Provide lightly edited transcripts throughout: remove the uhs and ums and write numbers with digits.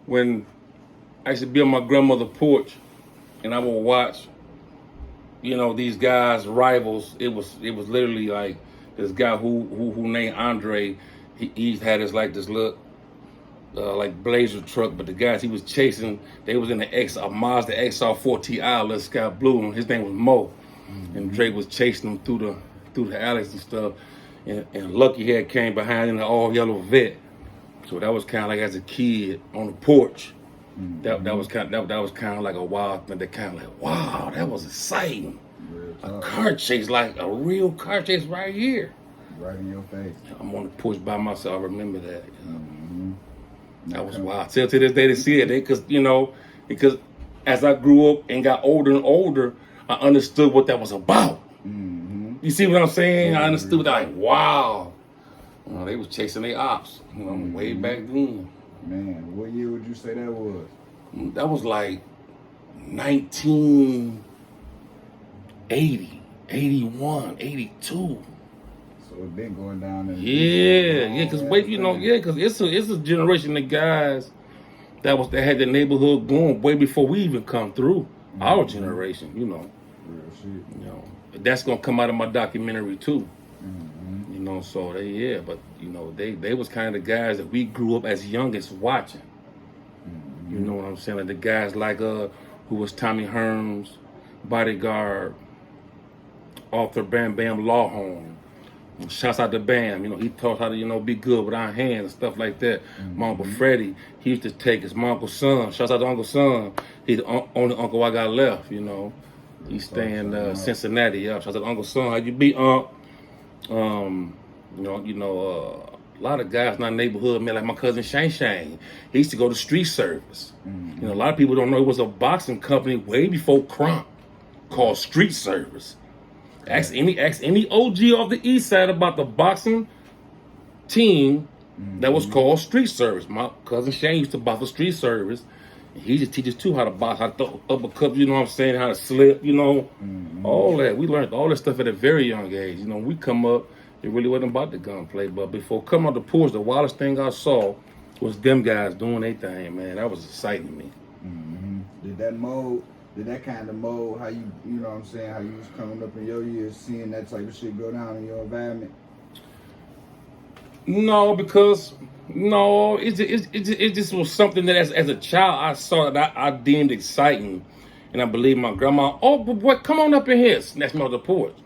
When I used to be on my grandmother's porch, and I would watch, these guys rivals. It was literally like this guy who named Andre. He had this little like Blazer truck, but the guys he was chasing, they was in a Mazda XR4 Ti, little sky blue, and his name was Mo, and Drake was chasing him through the alleys and stuff, and Lucky Head came behind in an all yellow vet. So that was kind of like as a kid on the porch. That was kind of like a wild thing. That kind of like, wow, that was exciting. A car chase, like a real car chase right here. Right in your face. I'm on the porch by myself. I remember that. That was wild. Till to this day to see it, because as I grew up and got older and older, I understood what that was about. You see what I'm saying? I understood that. Like, wow. They was chasing their ops, way back then. Man, what year would you say that was? That was like 1980, 81, 82. So it's been going down there. Yeah, because it's a generation of guys that had the neighborhood going way before we even come through. Our generation, Real shit. That's gonna come out of my documentary too. So they was kind of the guys that we grew up as youngest watching. You know what I'm saying? Like the guys like who was Tommy Hearns, Bodyguard, Arthur Bam Bam Lawhorn. Shouts out to Bam. He taught how to be good with our hands and stuff like that. My Uncle Freddie, he used to take his my Uncle's son. Shouts out to Uncle Son. He's the only uncle I got left. He's staying in Cincinnati. Yeah. Shouts out to Uncle Son. How you be, Unc? A lot of guys in our neighborhood, man, like my cousin Shane. He used to go to street service. A lot of people don't know it was a boxing company way before Crump called Street Service. Ask any OG off the east side about the boxing team that was called Street Service. My cousin Shane used to box for Street Service. He just teaches too how to box, how to throw uppercuts, how to slip, all that. We learned all that stuff at a very young age. We come up, it really wasn't about the gunplay, but before coming on the porch, the wildest thing I saw was them guys doing their thing, man. That was exciting to me. Did that kind of mold how you how you was coming up in your years, seeing that type of shit go down in your environment? No, because it just was something that as a child I saw that I deemed exciting, and I believe my grandma. Oh, but boy, come on up in here, snatch me off the porch,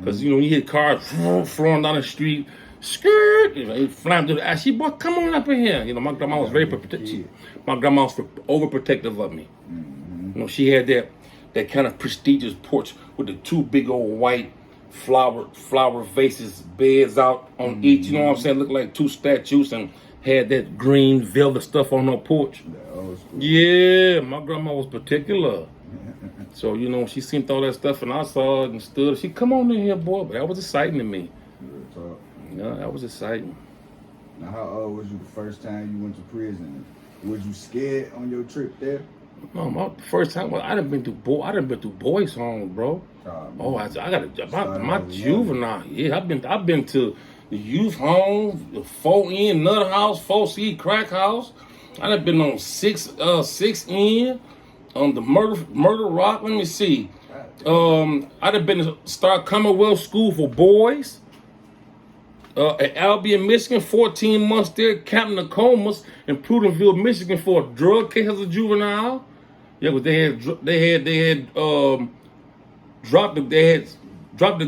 because when you hear cars flowing down the street, skirt, flying through the ass. Boy, come on up in here. My grandma was very protective. My grandma was overprotective of me. She had that kind of prestigious porch with the two big old white flower vases, beds out on each, looked like two statues, and had that green velvet stuff on her porch. Yeah, my grandma was particular. So, she seen all that stuff and I saw it and stood. She, come on in here, boy. But that was exciting to me. That was exciting. Now, how old was you the first time you went to prison? Was you scared on your trip there? No, my first time, I done been through boys' homes, bro. I got my juvenile. Yeah, I've been to the youth home, the 4N nut house, 4C crack house. I done been on 6N, on the murder rock. Let me see. I done been to Star Commonwealth School for Boys. At Albion, Michigan, 14 months there. Camp Nokomis in Prudentville, Michigan, for a drug case as a juvenile. Yeah, but they had dropped the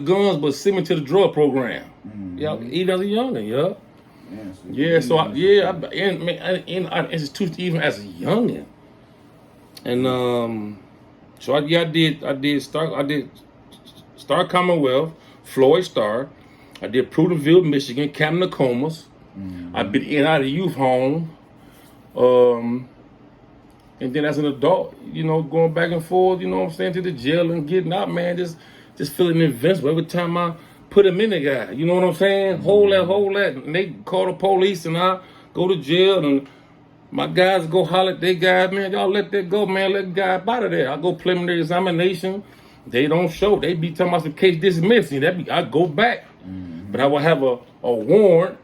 guns, but sent me to the drug program. Yeah, even as a youngin, I instituted even as a youngin, and so I did Star Commonwealth, Floyd Star. I did Prudentville, Michigan, Camp Nokomis. I've been in and out of the youth home. And then as an adult, going back and forth, to the jail and getting out, man, just feeling invincible every time I put him in the guy. You know what I'm saying? Hold that. And they call the police and I go to jail and my guys go holler at their guys, man, y'all let that go, man, let the guy up out of there. I go preliminary examination. They don't show. They be talking about the case dismissed. I go back. But I will have a warrant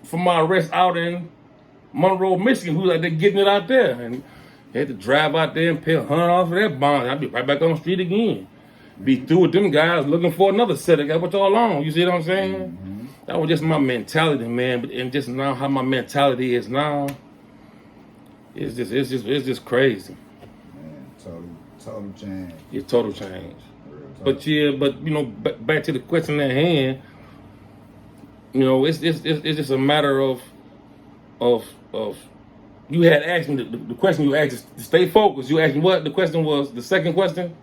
from my arrest out in Monroe, Michigan. We was out there getting it out there. And had to drive out there and pay $100 for that bond. I'd be right back on the street again. Be through with them guys looking for another set of guys. What y'all on? You see what I'm saying? Mm-hmm. That was just my mentality, man. But and just now how my mentality is now, it's just crazy. Man, total change. It's total change. But you know, back to the question at hand. You know, it's just a matter of you had asked me the question you asked to stay focused. You asked me what the question was. The second question.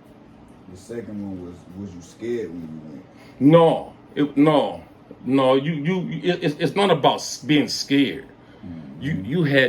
The second one was you scared when you went? No. It's not about being scared. Mm-hmm.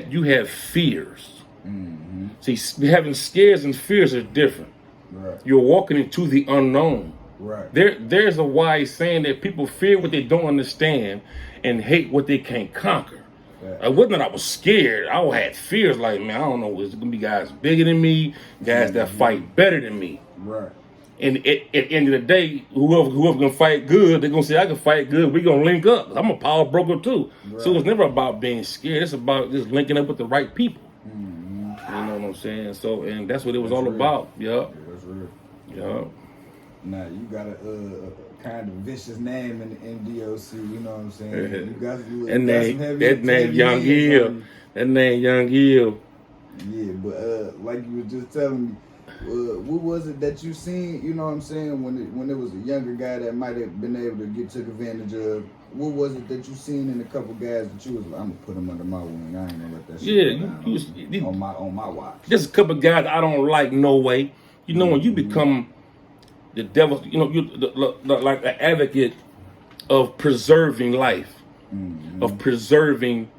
You had fears. Mm-hmm. See, having scares and fears are different. Right. You're walking into the unknown. Right. There's a wise saying that people fear what they don't understand and hate what they can't conquer. Right. I wasn't that I was scared. I had fears like, man, I don't know, is it gonna be guys bigger than me, guys that fight better than me. Right. And at the end of the day, whoever can fight good, they're gonna say I can fight good. We're gonna link up. I'm a power broker too. Right. So it's never about being scared. It's about just linking up with the right people. Mm-hmm. You know what I'm saying? So, and that's what it was all about. Yeah. Yeah, that's real. Yeah. Now you got a kind of vicious name in the NDOC. You know what I'm saying? You got that name YoungEl. That name YoungEl. Yeah, but like you were just telling me, what was it that you seen? You know what I'm saying? When there was a younger guy that might have been able to get took advantage of. What was it that you seen in a couple guys that you was like, I'm gonna put them under my wing. I ain't gonna let that shit go down on my watch. Just a couple guys I don't like no way. You know when you become the devil, you know, like an advocate of preserving life, of preserving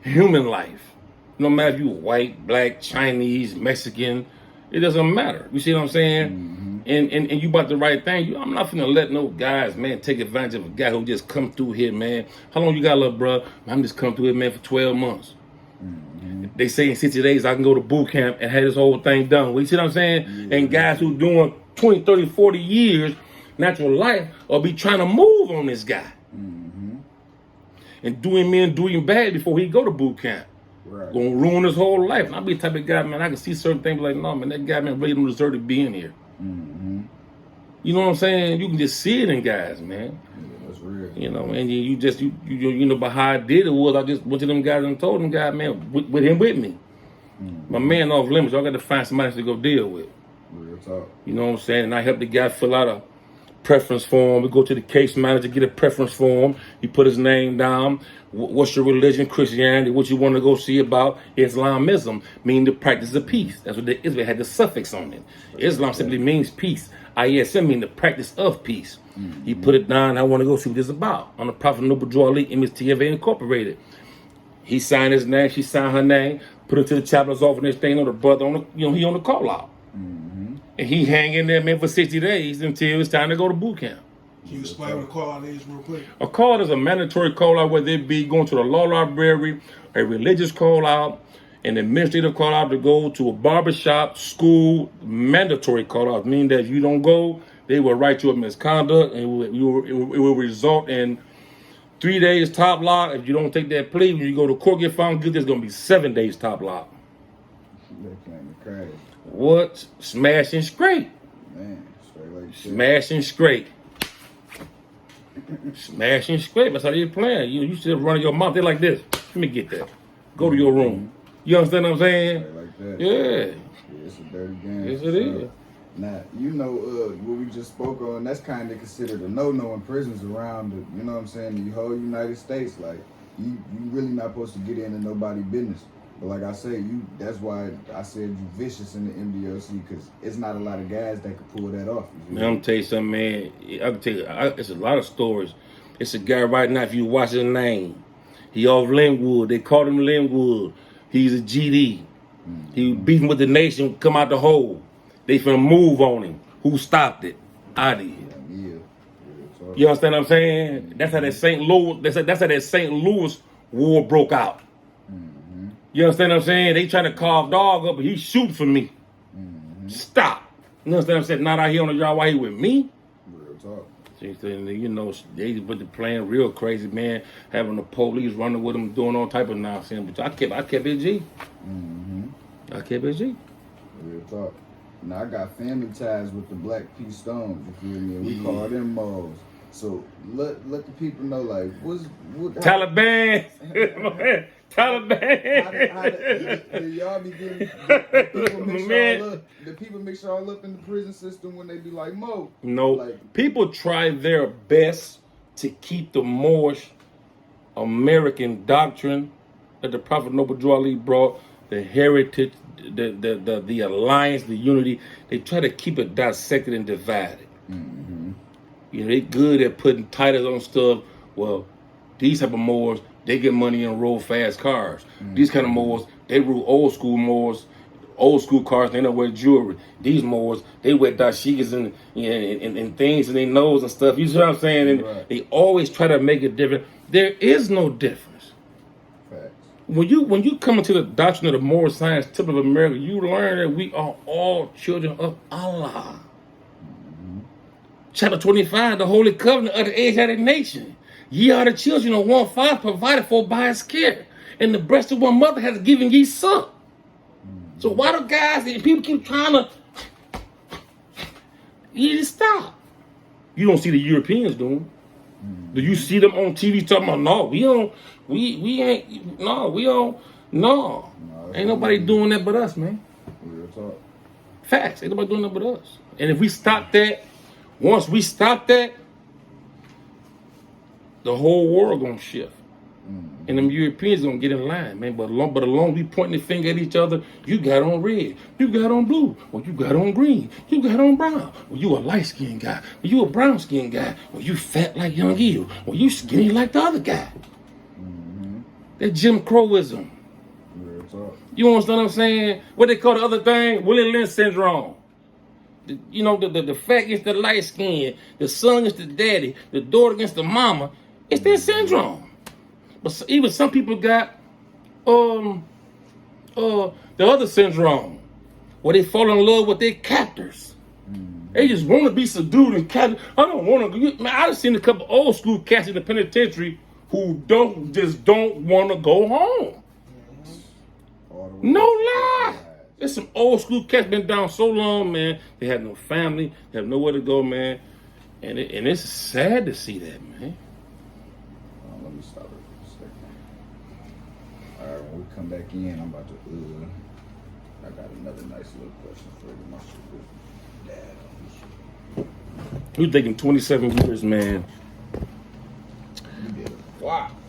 human life. No matter if you white, black, Chinese, Mexican, it doesn't matter. You see what I'm saying? Mm-hmm. And you about the right thing. I'm not finna let no guys, man, take advantage of a guy who just come through here, man. How long you got, little bro? I'm just come through here, man, for 12 months. Mm-hmm. They say in 60 days I can go to boot camp and have this whole thing done. You see what I'm saying? Yeah. And guys who doing 20, 30, 40 years natural life or be trying to move on this guy. Mm-hmm. And do him in, do him bad before he go to boot camp. Right. Gonna ruin his whole life. And I be the type of guy, man, I can see certain things like, no, man, that guy, man, really don't deserve to be in here. Mm-hmm. You know what I'm saying? You can just see it in guys, man. Yeah, that's real. You know, and you know, but how I did it was I just went to them guys and told them guys, man, with him with me. Mm-hmm. My man off limits, y'all got to find somebody to go deal with. Real talk. You know what I'm saying? And I helped the guy fill out a preference form. We go to the case manager, get a preference form. He put his name down. What's your religion? Christianity. What you want to go see about? Islamism, meaning the practice of peace. That's what the Israel had the suffix on it. Islam simply means peace. ISM means the practice of peace. Mm-hmm. He put it down. I want to go see what this is about. On the Prophet Noble Joy Ali, MSTFA Incorporated. He signed his name. She signed her name. Put it to the chaplain's office. And this thing on the brother on the, you know, he on the call out. Mm-hmm. And he hang in there, man, for 60 days until it's time to go to boot camp. Can you explain what a call-out is real quick? A call is a mandatory call-out, whether it be going to the law library, a religious call-out, an administrative call-out to go to a barbershop, school. Mandatory call-out, meaning that if you don't go, they will write you a misconduct, and it will result in 3 days top lock. If you don't take that plea, when you go to court, get found guilty, it's going to be 7 days top lock. What? Smash and scrape. Man, straight like shit. Smash and scrape. Smash and scrape. That's how they're playing. You should run your mouth. They're like this. Let me get that. Go to your room. You understand what I'm saying? Straight like that. Yeah. It's a dirty game. Yes, it is. Now, you know, what we just spoke on, that's kind of considered a no-no in prisons around, you know what I'm saying, the whole United States. Like, you really not supposed to get into nobody's business. But like I say, that's why I said you vicious in the MDOC, because it's not a lot of guys that could pull that off. Man, I'm gonna tell you something, man. I can tell you, it's a lot of stories. It's a guy right now, if you watch his name, he off Linwood. They called him Linwood. He's a GD. Mm-hmm. He was beefing with the nation, come out the hole. They finna move on him. Who stopped it? I did. Yeah. You understand what I'm saying? That's how that St. Louis. That's how that St. Louis war broke out. Mm-hmm. You understand what I'm saying? They trying to carve dog up, but he shoot for me. Mm-hmm. Stop. You understand what I'm saying? Not out here on the yard while he with me. Real talk. You know, they put the playing real crazy, man. Having the police running with them, doing all type of nonsense. But I kept it G. I kept it G. Real talk. Now I got family ties with the Black P Stones. You feel me? And we call them Moles. So let the people know, like, Taliban. Taliban. How do y'all be getting the people mix y'all up in the prison system when they be like, Mo? No, like, people try their best to keep the Moorish American doctrine that the Prophet Noble Drew Ali brought, the heritage, the alliance, the unity. They try to keep it dissected and divided. You know, they good at putting titles on stuff. Well, these type of Moors, they get money and roll fast cars. These kind of Moors, they rule old school Moors, old school cars. They don't wear jewelry. These Moors, they wear dashikis and things in their nose and stuff. You see what I'm saying? And they always try to make it different. There is no difference. Facts. When you come into the doctrine of the moral science tip of America, you learn that we are all children of Allah. Chapter 25, the Holy Covenant of the Asiatic nation. Ye are the children of one father provided for by his care. And the breast of one mother has given ye suck. So why do guys and people keep trying to... You just stop. You don't see the Europeans doing. Do you see them on TV talking about, no, ain't nobody doing that but us, man. Real talk. Facts, ain't nobody doing that but us. And if we stop that, once we stop that, the whole world gonna shift. And them Europeans gonna get in line, man. But along we pointing the finger at each other, you got on red, you got on blue, or you got on green, you got on brown. Well, you a light-skinned guy, or you a brown-skinned guy, or you fat like YoungEl, or you skinny like the other guy. That Jim Crowism. Real talk. You understand what I'm saying? What they call the other thing? Willie Lynch syndrome. The fat against the light skin, the son against the daddy, the daughter against the mama. It's that syndrome. But even some people got the other syndrome, where they fall in love with their captors. They just want to be subdued and captured. I don't want to. Man, I've seen a couple old school cats in the penitentiary who don't want to go home. No lie. There's some old school cats been down so long, man. They have no family, they have nowhere to go, man. And it's sad to see that, man. Let me stop it for a second. All right, when we come back in, I'm about to. I got another nice little question for you, my super dad. We're taking 27 years, man. You did it. Wow.